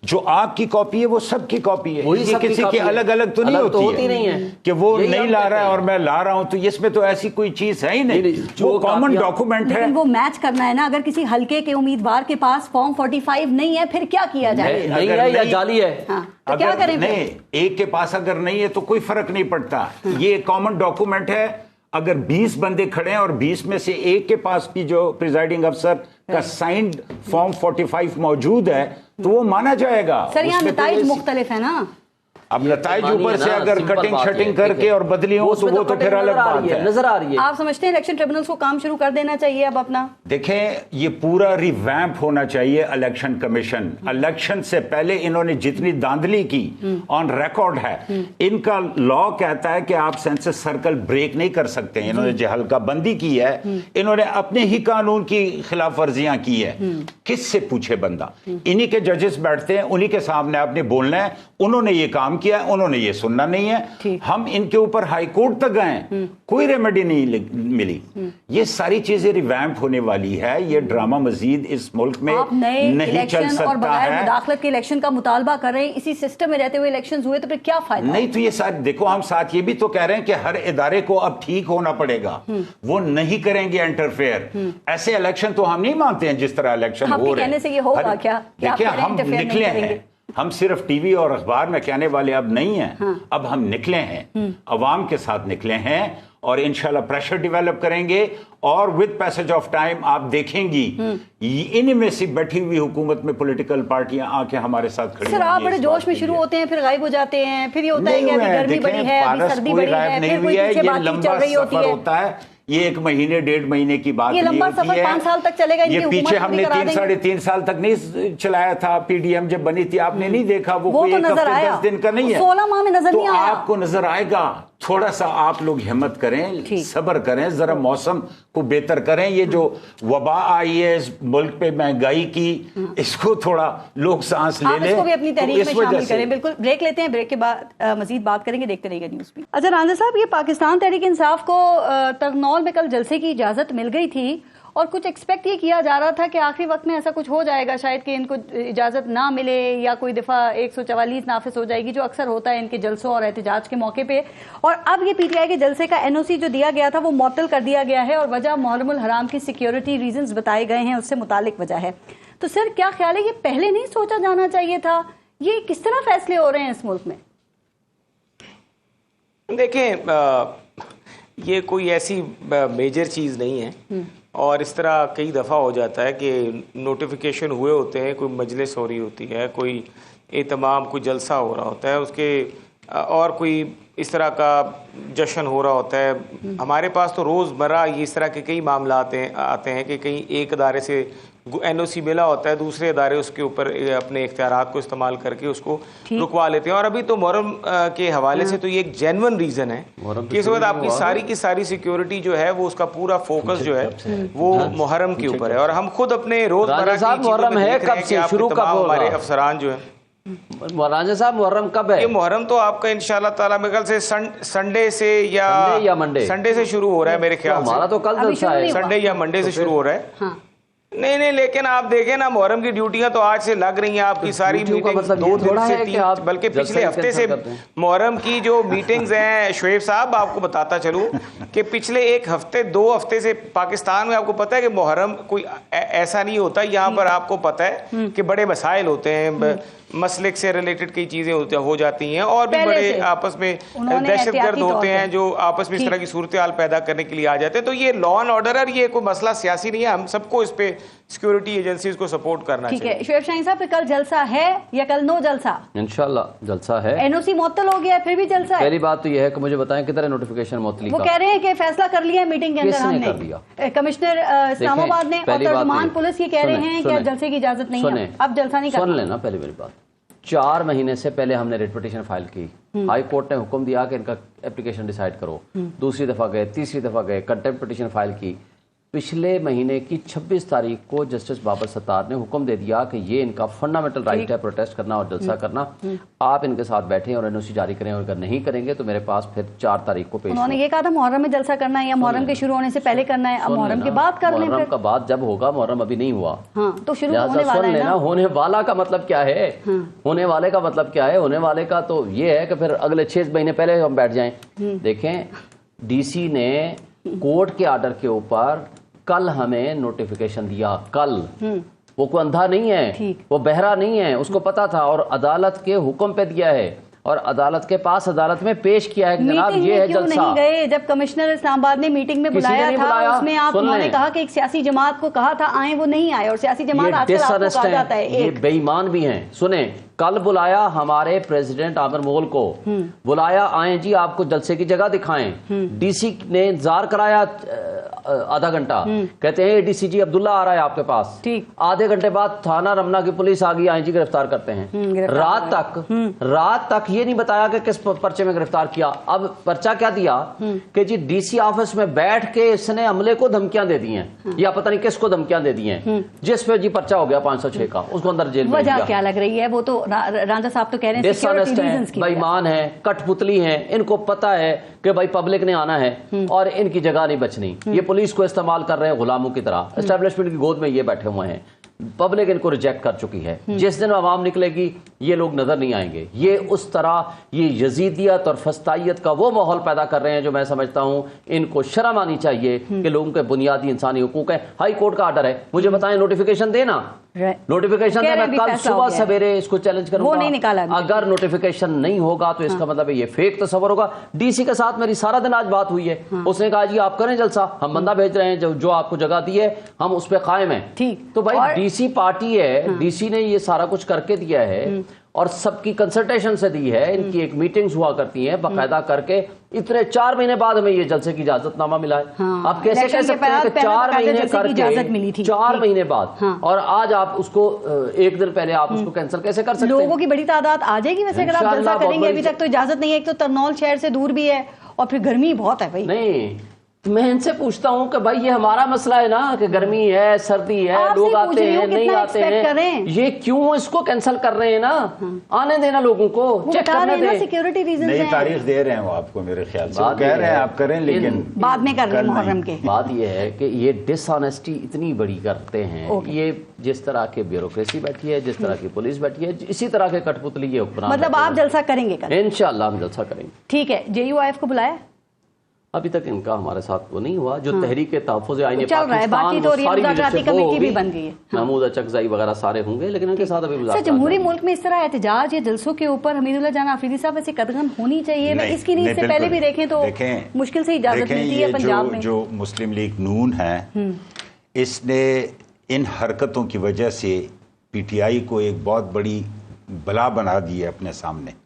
جو آپ کی کاپی ہے وہ سب کی کاپی ہے, یہ کسی کی الگ الگ تو نہیں ہوتی ہے کہ وہ نہیں لا رہا ہے اور میں لا رہا ہوں, تو اس میں تو ایسی کوئی چیز ہے ہی نہیں, وہ کامن ڈاکومنٹ ہے. لیکن وہ میچ کرنا ہے نا, اگر کسی حلقے کے امیدوار کے پاس فارم 45 نہیں ہے پھر کیا کیا جائے؟ نہیں ہے یا جعلی ہے, کیا کریں؟ نہیں, ایک کے پاس اگر نہیں ہے تو کوئی فرق نہیں پڑتا, یہ کامن ڈاکومنٹ ہے. اگر 20 بندے کھڑے ہیں اور 20 میں سے ایک کے پاس بھی جو پریزائڈنگ افسر کا سائنڈ فارم 45 موجود ہے تو وہ مانا جائے گا. سر یہاں نتائج مختلف ہیں نا, اب نتائج اوپر سے اگر کٹنگ شٹنگ کر کے اور بدلی ہو تو وہ تو پھر الگ بات ہے, نظر آ رہی ہے. آپ سمجھتے ہیں الیکشن ٹریبونلز کو کام شروع کر دینا چاہیے اب اپنا؟ دیکھیں یہ پورا ریویمپ ہونا چاہیے الیکشن کمیشن. الیکشن سے پہلے انہوں نے جتنی داندلی کی آن ریکارڈ ہے, ان کا لا کہتا ہے کہ آپ سینسس سرکل بریک نہیں کر سکتے. انہوں نے جو حلقہ بندی کی ہے, انہوں نے اپنے ہی قانون کی خلاف ورزیاں کی ہے. کس سے پوچھے بندہ؟ انہی کے ججز بیٹھتے ہیں, انہی کے سامنے آپ نے بولنا ہے, انہوں نے یہ کام کیا, انہوں نے یہ سننا نہیں ہے. ہم ان کے اوپر ہائی کورٹ تک گئے, کوئی ریمیڈی نہیں ملی. یہ ساری چیزیں ریویمپ ہونے والی ہے. یہ ڈرامہ مزید اس ملک میں نہیں چل سکتا اور بغیر مداخلت کے الیکشن کا مطالبہ کر رہے ہیں. اسی سسٹم میں رہتے ہوئے الیکشنز ہوئے تو پھر کیا فائدہ؟ نہیں تو یہ ساتھ دیکھو, ہم ساتھ یہ بھی تو کہہ رہے ہیں کہ ہر ادارے کو اب ٹھیک ہونا پڑے گا, وہ نہیں کریں گے انٹرفیئر. ایسے الیکشن تو ہم نہیں مانتے ہیں جس طرح الیکشن ہو رہے ہیں. دیکھیں ہم نکلے ہیں, ہم صرف ٹی وی اور اخبار میں کہنے والے اب نہیں ہیں, اب ہم نکلے ہیں, عوام کے ساتھ نکلے ہیں और इंशाल्लाह प्रेशर डेवलप करेंगे और विद पैसेज ऑफ टाइम आप देखेंगी इनमें से बैठी हुई हुकूमत में पॉलिटिकल पार्टियां आके हमारे साथ खड़ी सर आप बड़े जोश में शुरू होते हैं फिर गायब हो जाते हैं, फिर ये होता है कि अभी गर्मी बड़ी है, अभी सर्दी बड़ी है, फिर कोई पीछे बातचीत चल रही होती है। होता है ये 1 महीने 1.5 महीने की बात ये लंबा सफर 5 साल तक चलेगा। ये पीछे हमने 3-3.5 साल तक नहीं चलाया था, पीडीएम जब बनी थी आपने नहीं देखा, वो कोई 1 हफ्ते 10 दिन का नहीं है, 16 माह में नजर नहीं आया। आपको नजर आएगा। थोड़ा सा आप लोग हिम्मत करें, सब्र करें, जरा मौसम को बेहतर करें। ये जो वबा आई है इस मुल्क पे महंगाई की, इसको थोड़ा लोग सांस ले लें, इसको भी अपनी तहरीक में शामिल करें। बिल्कुल, ब्रेक लेते हैं, ब्रेक के बाद मजीद बात करेंगे, देखते रहिएगा न्यूज़ भी। अच्छा रांझा साहब, ये पाकिस्तान तहरीक इंसाफ को तरनौल में कल जलसे की इजाजत मिल गई थी और कुछ एक्सपेक्ट ये किया जा रहा था कि आखिरी वक्त में ऐसा कुछ हो जाएगा शायद कि इनको इजाज़त ना मिले या कोई दफ़ा 144 नाफिज हो जाएगी, जो अक्सर होता है इनके जलसों और एहतजाज के मौके पे। और अब ये पीटीआई के जलसे का एनओसी जो दिया गया था वो मुअत्तल कर दिया गया है और वजह मुहर्रमुल हराम की सिक्योरिटी रीजंस बताए गए हैं, उससे मुतालिक वजह है। तो सर क्या ख्याल है, ये पहले नहीं सोचा जाना चाहिए था? ये किस तरह फैसले हो रहे हैं इस मुल्क में? देखें, ये कोई ऐसी मेजर चीज़ नहीं है और इस तरह कई दफ़ा हो जाता है कि नोटिफिकेशन हुए होते हैं, कोई मजलिस हो रही होती है, कोई एहतमाम, कोई जलसा हो रहा होता है, उसके और कोई इस तरह का जश्न हो रहा होता है। हमारे पास तो रोज़मर्रा ये इस तरह के कई मामला आते हैं कि कहीं एक अदारे से एनओसी मिला होता है, दूसरे अदारे उसके ऊपर अपने इख्तियारात को इस्तेमाल करके उसको रुकवा लेते हैं। और अभी तो मुहर्रम के हवाले से तो ये एक जेन्युइन रीज़न है कि इस वक्त आपकी सारी की सारी सिक्योरिटी जो है वो उसका पूरा फोकस जो है वो मुहर्रम के ऊपर है। और हम खुद अपने रोज़मर्रा की मुहर्रम है कब से शुरू, कब हमारे अफसरान जो है रांझा साहब मुहर्रम कब है? ये मुहर्रम तो आपका इंशाल्लाह ताला मेरे ख्याल से संडे से या मंडे, संडे से शुरू हो रहा है मेरे ख्याल से। हमारा तो कल जलसा है, संडे या मंडे से शुरू हो रहा है। नहीं, लेकिन आप देखें ना, मुहर्रम की ड्यूटियां तो आज से लग रही हैं आपकी सारी मीटिंग 2 दिन से 3, बल्कि पिछले हफ्ते से मुहर्रम की जो मीटिंग्स हैं शुएब साहब, आपको बताता चलूं कि पिछले 1 हफ्ते 2 हफ्ते से पाकिस्तान में आपको पता है कि मुहर्रम कोई ऐसा नहीं होता। यहाँ पर आपको पता है कि बड़े मसाइल होते हैं, मसलिक से रिलेटेड कई चीजें हो जाती हैं और भी बड़े आपस में दहशतगर्द होते हैं जो आपस में इस तरह की सूरत हाल पैदा करने के लिए आ जाते हैं। तो ये लॉ एंड ऑर्डर और ये कोई मसला सियासी नहीं है, हम सबको इस पे सिक्योरिटी एजेंसीज को सपोर्ट करना चाहिए। ठीक है शुएब शाहीन साहब, कल जलसा है या कल नो जलसा? इंशाल्लाह जलसा है। एनओसी मुअत्तल हो गया फिर भी जलसा है? पहली बात तो ये है कि मुझे बताएं किधर नोटिफिकेशन मुअत्तली का? वो कह रहे हैं कि फैसला कर लिया है मीटिंग के अंदर हमने, कमिश्नर इस्लामाबाद ने और तर्जुमान पुलिस ये कह रहे हैं कि जलसे की इजाजत नहीं है, अब जलसा नहीं करना। सुन लेना पहली मेरी बात, 4 महीने से पहले हमने रिट पिटीशन फाइल की, हाई कोर्ट ने हुक्म दिया कि इनका एप्लीकेशन डिसाइड करो, दूसरी दफा गए, तीसरी दफा गए, कंटेम्प्ट पिटीशन फाइल की। पिछले महीने की 26 तारीख को जस्टिस बाबर सत्तार ने हुक्म दे दिया कि ये इनका फंडामेंटल राइट है प्रोटेस्ट करना और जलसा करना, आप इनके साथ बैठे और एनओसी जारी करें, और अगर नहीं करेंगे तो मेरे पास फिर 4 तारीख को पेश। उन्होंने ये कहा था मुहर्रम में जलसा करना है या मुहर्रम के शुरू होने से पहले करना है, अब मुहर्रम के बाद कर लें। मुहर्रम का बाद जब होगा, मुहर्रम अभी नहीं हुआ, तो शुरू होने वाला है ना। होने वाला का मतलब क्या है? होने वाले का मतलब क्या है? होने वाले का तो ये है कि फिर अगले 6 महीने पहले हम बैठ जाएं। देखें, डीसी ने कोर्ट के आर्डर के ऊपर कल हमें नोटिफिकेशन दिया, कल। वो कोई अंधा नहीं है, वो बहरा नहीं है, उसको पता था और अदालत के हुक्म पे दिया है और अदालत के पास अदालत में पेश किया है कि जनाब ये है जलसा। नहीं गए जब कमिश्नर इस्लामाबाद ने मीटिंग में बुलाया था, उसमें आप उन्होंने कहा कि एक सियासी जमात को कहा था आए, वो नहीं आए, और सियासी जमात आजकल आपको कहा जाता है ये बेईमान भी हैं। सुने, कल बुलाया हमारे प्रेसिडेंट आमिर मुगल को, बुलाया आए जी आपको जलसे की जगह दिखाएं, डीसी ने इंतजार कराया आधा घंटा, कहते हैं डीसी जी अब्दुल्ला आ रहा है आपके पास, आधे घंटे बाद थाना रमना की पुलिस आ गई, आई जी गिरफ्तार करते हैं। रात तक ये नहीं बताया कि किस पर्चे में गिरफ्तार किया। अब पर्चा क्या दिया कि जी डीसी ऑफिस में बैठ के इसने अमले को धमकियां दे दी हैं या पता नहीं किसको धमकियां दे दी हैं, जिस पे जी पर्चा हो गया 506 का, उसको अंदर जेल में। वजह क्या लग रही है? वो तो रांझा साहब तो कह रहे हैं बेईमान है, कठपुतली है, इनको पता है कि भाई पब्लिक ने आना है और इनकी जगह नहीं बचनी। ये पुलिस को इस्तेमाल कर रहे हैं गुलामों की तरह, एस्टेब्लिशमेंट की गोद में ये बैठे हुए हैं। पब्लिक इनको रिजेक्ट कर चुकी है, जिस दिन आवाम निकलेगी ये लोग नजर नहीं आएंगे। ये उस तरह ये यजीदियत और फस्तायत का वो माहौल पैदा कर रहे हैं जो मैं समझता हूं इनको शर्म आनी चाहिए कि लोगों के बुनियादी इंसानी हुकूक है। हाई कोर्ट का आर्डर है, मुझे बताएं, नोटिफिकेशन देना, नोटिफिकेशन है, मैं कल सुबह सवेरे इसको चैलेंज करूंगा, वो नहीं निकाला। अगर नोटिफिकेशन नहीं होगा तो इसका मतलब ये फेक तस्वर होगा। डीसी के साथ मेरी सारा दिन आज बात हुई है, उसने कहा जी आप करें जलसा, हम बंदा भेज रहे हैं, जो आपको जगह दी है हम उस पर कायम है। ठीक, तो भाई डीसी पार्टी है, डीसी ने ये सारा कुछ करके दिया है और सबकी कंसल्टेशन से दी है, इनकी एक मीटिंग्स हुआ करती हैं बाकायदा करके। इतने 4 महीने बाद हमें ये जलसे की इजाजतनामा मिला है। आप कैसे कह सकते हैं कि 4 महीने करके 4 महीने बाद, और आज आप उसको 1 दिन पहले आप उसको कैंसिल कैसे कर सकते हैं? लोगों की बड़ी तादाद आ जाएगी वैसे अगर आप जलसा करेंगे। अभी तक तो इजाजत नहीं है, एक तो तरनौल शहर से दूर भी है और फिर गर्मी बहुत है भाई। नहीं, मैं इनसे पूछता हूँ कि भाई ये हमारा मसला है ना कि गर्मी है, सर्दी है, लोग आते हैं नहीं आते हैं, ये क्यों इसको कैंसिल कर रहे हैं ना? आने देना लोगों को, चेक करने दें। सिक्योरिटी रीजन नई तारीख दे रहे हैं वो आपको, मेरे ख्याल से कह रहे हैं आप करें, लेकिन बाद में कर रहे हैं मुहर्रम के। बात ये है कि ये डिसऑनेस्टी इतनी बड़ी करते हैं, ये जिस तरह के ब्यूरोक्रेसी बैठी है, जिस तरह की पुलिस बैठी है, इसी तरह के कठपुतली ये हुक्मरान। मतलब आप जलसा करेंगे कल? इंशाल्लाह हम जलसा करेंगे। ठीक है, JUIF को बुलाया? अभी तक इनका हमारे साथ वो नहीं हुआ। जो तहरीक तहफ़्फ़ुज़ आईन पाकिस्तान, बाकी तो मुज़ाकराती कमेटी भी बन गई है, महमूद अचकज़ई वगैरह सारे होंगे, लेकिन उनके साथ अभी मुज़ाकरात। जमहूरी मुल्क में इस तरह एहतजाज या जलसों के ऊपर हमीदुल्लाह जान आफरीदी साहब ऐसी कदम होनी चाहिए? मैं इसकी नींद से पहले भी देखें तो मुश्किल से इजाजत मिलती है पंजाब में। जो मुस्लिम लीग नून है, इसने इन हरकतों की वजह से PTI को एक बहुत बड़ी बला बना दी है अपने सामने।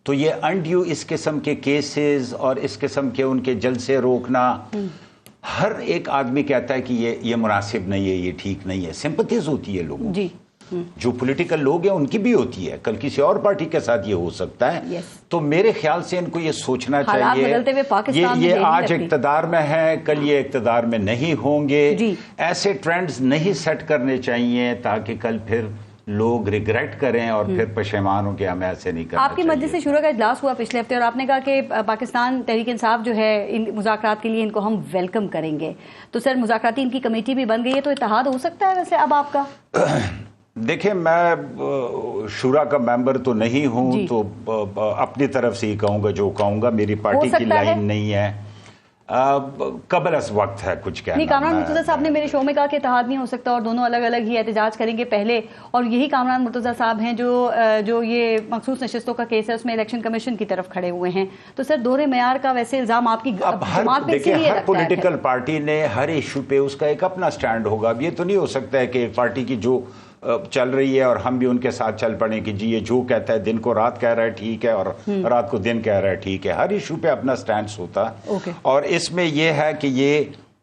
तो ये अनड्यू इस किस्म के केसेस और इस किस्म के उनके जलसे रोकना, हर एक आदमी कहता है कि ये मुनासिब नहीं है, ये ठीक नहीं है। सिंपैथीज होती है लोगों की, जो पॉलिटिकल लोग हैं उनकी भी होती है, कल किसी और पार्टी के साथ ये हो सकता है। तो मेरे ख्याल से इनको ये सोचना चाहिए, ये आज इक़्तिदार में है, कल ये इक़्तिदार में नहीं होंगे। ऐसे ट्रेंड्स नहीं सेट करने चाहिए ताकि कल फिर लोग रिग्रेट करें और फिर पशेमान हो कि हमें ऐसे नहीं करना। आपकी मजलिस शूरा का इजलास हुआ पिछले हफ्ते और आपने कहा कि पाकिस्तान तहरीक इंसाफ जो है इन मुज़ाकरात के लिए इनको हम वेलकम करेंगे। तो सर मुज़ाकराती इनकी कमेटी भी बन गई है, तो इत्तेहाद हो सकता है वैसे अब आपका? देखिए, मैं शूरा का मेंबर तो नहीं हूं, तो अपनी तरफ से ही कहूंगा जो कहूंगा, मेरी पार्टी की लाइन नहीं है। कबलस वक्त है कुछ कहना। नहीं, कामरान मुर्तज़ा साहब ने मेरे शो में कहा कि इत्तेहाद नहीं हो सकता और दोनों अलग अलग ही एहतजाज करेंगे पहले, और यही कामरान मुर्तज़ा साहब हैं जो ये मखसूस नशिस्तों का केस है उसमें इलेक्शन कमीशन की तरफ खड़े हुए हैं। तो सर दोहरे मेयार का वैसे इल्जाम आपकी जमात पे इसीलिए हर पॉलिटिकल पार्टी ने हर इशू पे उसका एक अपना स्टैंड होगा। अब ये तो नहीं हो सकता है कि एक पार्टी की जो चल रही है और हम भी उनके साथ चल पड़े कि जी ये जो कहता है दिन को रात कह रहा है ठीक है और रात को दिन कह रहा है ठीक है। हर इशू पे अपना स्टैंड होता है। और इसमें ये है कि ये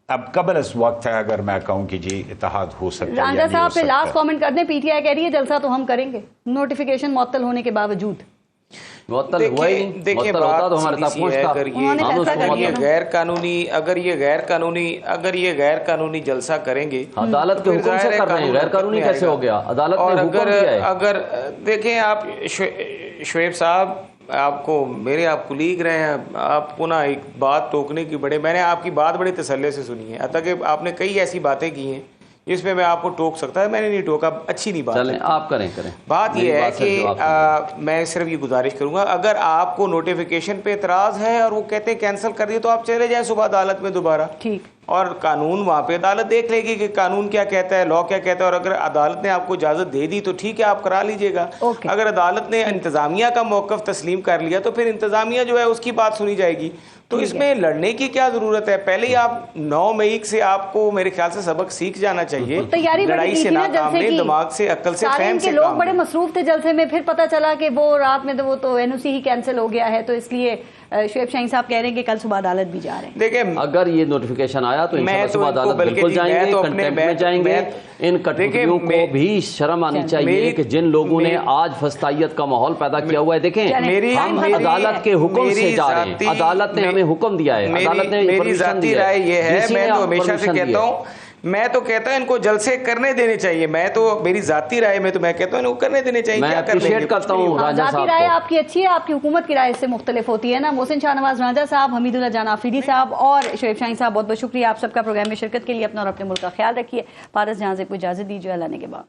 अब कबलस वक्त है, अगर मैं कहूँ कि जी इत्तेहाद हो सकता है। रांझा साहब पे लास्ट कमेंट कर दें, PTI कह रही है जलसा तो हम करेंगे नोटिफिकेशन मुअत्तल होने के बावजूद। देखिए बात तो हमारे तक पहुंचता, अगर ये गैर कानूनी जलसा करेंगे, अदालत के हुक्म से कर रहे हैं, गैर कानूनी कैसे हो गया? अदालत ने हुक्म दिया है। अगर देखें आप शुएब साहब, आपको मेरे आप कुलीग रहे हैं, आपको ना एक बात टोकने की मैंने आपकी बात बड़ी तसल्ली से सुनी है, अतः कि आपने कई ऐसी बातें की हैं जिसमें मैं आपको टोक सकता है, मैंने नहीं टोका, अच्छी नहीं बात है। आप करें बात यह है कि मैं सिर्फ ये गुजारिश करूंगा, अगर आपको नोटिफिकेशन पे एतराज है और वो कहते हैं कैंसिल कर दिए, तो आप चले जाएं सुबह अदालत में दोबारा, ठीक, और कानून वहाँ पे अदालत देख लेगी कि कानून क्या कहता है, लॉ क्या कहता है, और अगर अदालत ने आपको इजाजत दे दी तो ठीक है, आप करा लीजिएगा। अगर अदालत ने इंतजामिया का मौक़िफ़ तस्लीम कर लिया तो फिर इंतजामिया जो है उसकी बात सुनी जाएगी। तो इसमें लड़ने की क्या जरूरत है? पहले ही आप 9 मई से आपको मेरे ख्याल से सबक सीख जाना चाहिए। लड़ाई से ना काम लें, दिमाग से, अक्ल से, फहम से। लोग बड़े मसरूफ थे जलसे में, फिर पता चला कि वो रात में तो वो तो NOC ही कैंसिल हो गया है, तो इसलिए शुएब शाहीन साहब कह रहे हैं कि कल सुबह अदालत भी जा रहे हैं। देखिए, अगर ये नोटिफिकेशन आया तो इंशाल्लाह सुबह अदालत बिल्कुल जाएंगे, कंटेम्प्ट में जाएंगे। इन कठपुतलियों को भी शर्म आनी चाहिए कि जिन लोगों ने आज फस्तायत का माहौल पैदा किया हुआ है। देखें, हम अदालत के हुक्म से जा रहे हैं, अदालत ने हमें हुक्म दिया है, अदालत ने मेरी जाती राय ये है, मैं तो हमेशा से कहता हूँ, मैं तो कहता हूं इनको जलसे करने देने चाहिए। मैं तो मेरी जाती राय में तो मैं कहता हूं इनको करने देने चाहिए। मैं अप्रिशिएट करता हूं रांझा साहब। जाती राय आपकी अच्छी है, आपकी हुकूमत की राय इससे मुख्तलिफ होती है ना। मोहसिन शाहनवाज रांझा साहब, हमीदुल्लाह जान आफरीदी साहब और शुएब शाहीन साहब, बहुत बहुत शुक्रिया आप सबका प्रोग्राम में शिरकत के लिए। अपना और अपने मुल्क का ख्याल रखिए। पारस जहां से कोई इजाजत दीजिए अल्लाह ने के बाद।